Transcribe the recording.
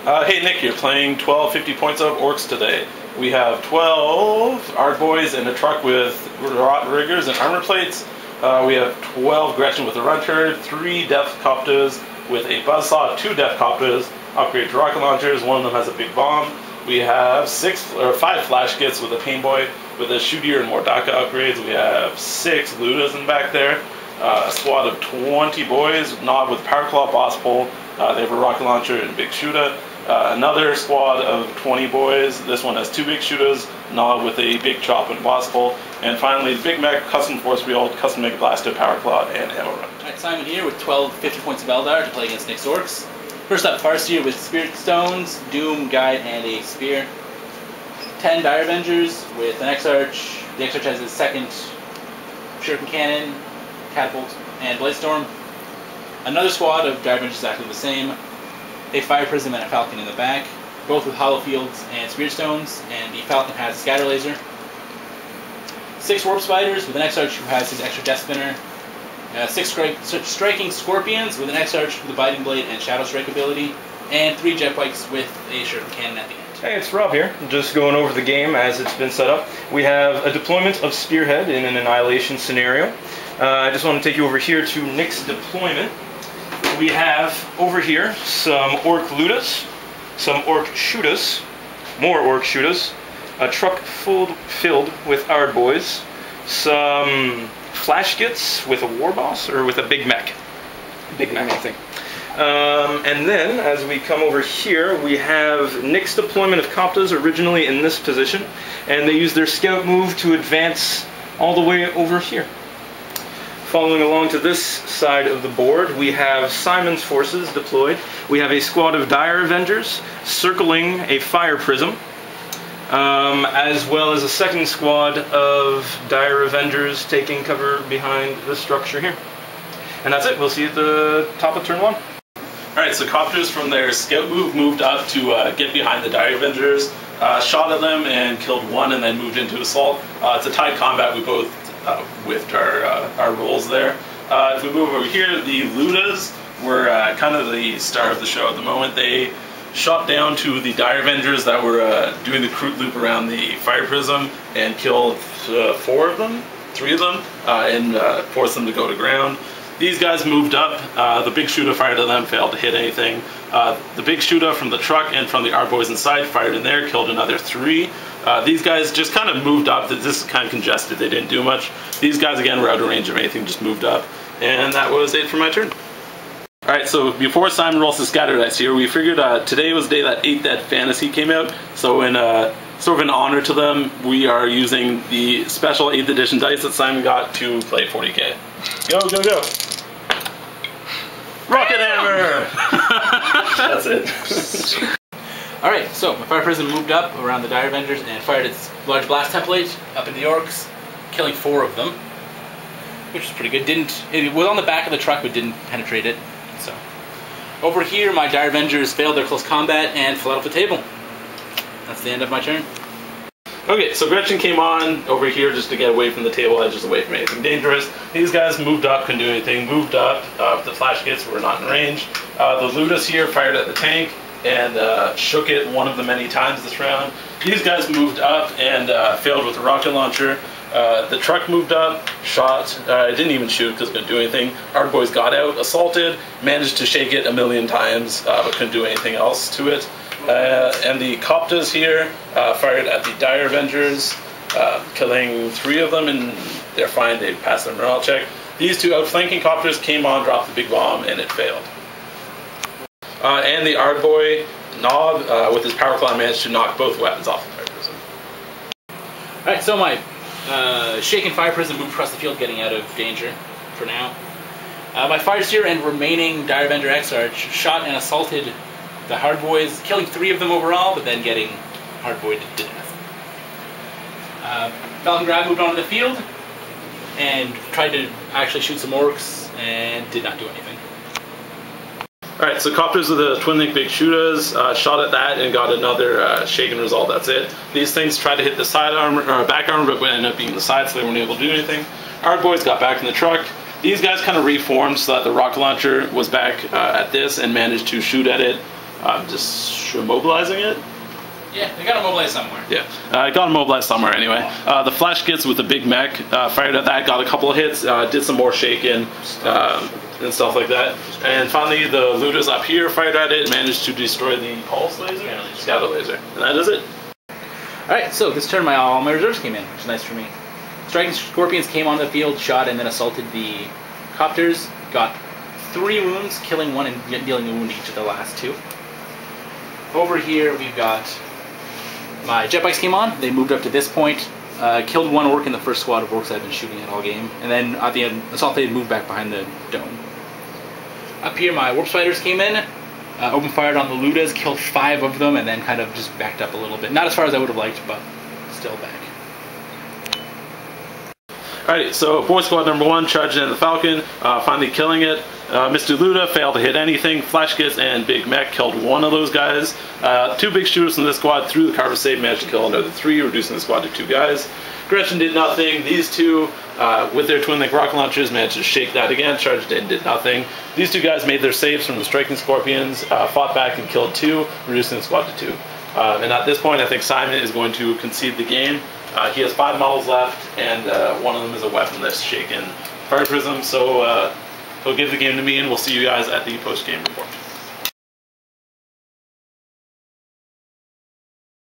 Hey Nick, you're playing 12 50 points of orcs today. We have 12 Ard Boys in a truck with rot riggers and armor plates. We have 12 Gretchen with a Runter, 3 Death Copters with a Buzzsaw, 2 Death Copters, upgrade to rocket launchers, one of them has a big bomb. We have 5 Flash Kits with a Painboy with a Shootier and more DACA upgrades. We have 6 Ludas in back there. A squad of 20 boys, Knob with Power Claw, Boss Pole. They have a rocket launcher and big shooter. Another squad of 20 boys. This one has 2 big shooters, Knob with a big chop and Boss Pole. And finally, Big Mech, Custom Force Wheel, Custom Mega Blaster, Power Claw, and Ammo Run. Alright, Simon here with 12 50 points of Eldar to play against Nick's Orcs. First up, Farseer with Spirit Stones, Doom, Guide, and a Spear. 10 Dire Avengers with an X-Arch. The X-Arch has his second Shuriken Cannon, Catapult, and Bladestorm. Another squad of Dire Avengers exactly the same. A Fire Prism and a Falcon in the back, both with Hollow Fields and Spirit Stones, and the Falcon has a Scatter Laser. 6 Warp Spiders with an X-Arch who has his extra Death Spinner. 6 Striking Scorpions with an X-Arch with a Biting Blade and Shadow Strike ability. And 3 Jet Bikes with a Shuriken Cannon at the end. Hey, it's Rob here, just going over the game as it's been set up. We have a deployment of Spearhead in an Annihilation scenario. I just want to take you over here to Nick's deployment. We have over here some Orc Ludas, some Orc Shooters, more Orc Shooters, a truck filled with Ard Boys, some Flash Kits with a War Boss, or with a Big Mech. Big Mech, I think. And then, as we come over here, we have Nick's deployment of Coptas originally in this position, and they use their scout move to advance all the way over here. Following along to this side of the board, we have Simon's forces deployed. We have a squad of Dire Avengers circling a Fire Prism, as well as a second squad of Dire Avengers taking cover behind the structure here. And that's it. We'll see you at the top of turn 1. Alright, so Copters from their scout move moved up to get behind the Dire Avengers, shot at them and killed one and then moved into assault. It's a tied combat. We both whiffed our rolls there. If we move over here, the Ludas were kind of the star of the show at the moment. They shot down to the Dire Avengers that were doing the crude loop around the Fire Prism and killed 3 of them, and forced them to go to ground. These guys moved up. The big shooter fired at them, failed to hit anything. The big shooter from the truck and from the Ard Boys inside fired in there, killed another 3. These guys just kind of moved up. This is kind of congested. They didn't do much. These guys, again, were out of range of anything, just moved up. And that was it for my turn. Alright, so before Simon rolls the scatter dice here, we figured today was the day that 8th Dead Fantasy came out. So in sort of an honor to them, we are using the special 8th edition dice that Simon got to play 40k. Go, go, go! Rocket Hammer! That's it. Alright, so my Fire Prism moved up around the Dire Avengers and fired its large blast template up into the Orcs, killing 4 of them, which was pretty good. It was on the back of the truck but didn't penetrate it. So over here, my Dire Avengers failed their close combat and fell off the table. That's the end of my turn. Okay, so Gretchen came on over here just to get away from the table edges, away from anything dangerous. These guys moved up, couldn't do anything, moved up. The Flash Kits were not in range. The Ludas here fired at the tank and shook it one of the many times this round. These guys moved up and failed with the rocket launcher. The truck moved up, shot, it didn't even shoot because it couldn't do anything. Ard Boys got out, assaulted, managed to shake it a million times, but couldn't do anything else to it. And the Coptas here fired at the Dire Avengers, killing 3 of them, and they're fine, they passed their morale check. These 2 outflanking Copters came on, dropped the big bomb, and it failed. And the Ard Boy, Knob, with his Power Claw, managed to knock both weapons off the Fire Prism. Alright, so my shaken Fire Prism moved across the field, getting out of danger for now. My Farseer and remaining Dire Avenger X-Arch shot and assaulted the Hard Boys, killing 3 of them overall, but then getting Hard Boy to death. Falcon Grab moved onto the field and tried to actually shoot some Orcs and did not do anything. Alright, so Copters with the Twin Link Big Shooters shot at that and got another shaken result, that's it. These things tried to hit the side armor, or back armor, but ended up being the side, so they weren't able to do anything. Ard Boys got back in the truck. These guys kind of reformed so that the rocket launcher was back at this and managed to shoot at it Just mobilizing it. Yeah, they got to mobilize somewhere. Yeah, I got him mobilized somewhere anyway. The flash gets with the big mech, fired at that, got a couple of hits, did some more shaking and stuff like that. And finally, the looters up here fired at it, managed to destroy the pulse laser, scatter laser, and that is it. Alright, so this turn all my reserves came in, which is nice for me. Striking Scorpions came on the field, shot, and then assaulted the copters. Got 3 wounds, killing 1 and dealing a wound each of the last 2. Over here, we've got my jet bikes came on. They moved up to this point, killed 1 orc in the first squad of orcs I've been shooting at all game, and then at the end, assault they moved back behind the dome. Up here, my warp spiders came in, open fired on the Ludas, killed 5 of them, and then kind of just backed up a little bit. Not as far as I would have liked, but still back. Alright, so boy squad number 1 charging in the Falcon, finally killing it. Mr. Luda failed to hit anything. Flash Gets and Big Mech killed 1 of those guys. 2 big shooters from this squad through the Carver Save managed to kill another 3, reducing the squad to 2 guys. Gretchen did nothing. These 2, with their twin link rocket launchers, managed to shake that again. Charged in, did nothing. These 2 guys made their saves from the Striking Scorpions, fought back and killed 2, reducing the squad to 2. And at this point, I think Simon is going to concede the game. He has 5 models left, and one of them is a weapon that's shaken Fire Prism, so he'll give the game to me, and we'll see you guys at the post-game report.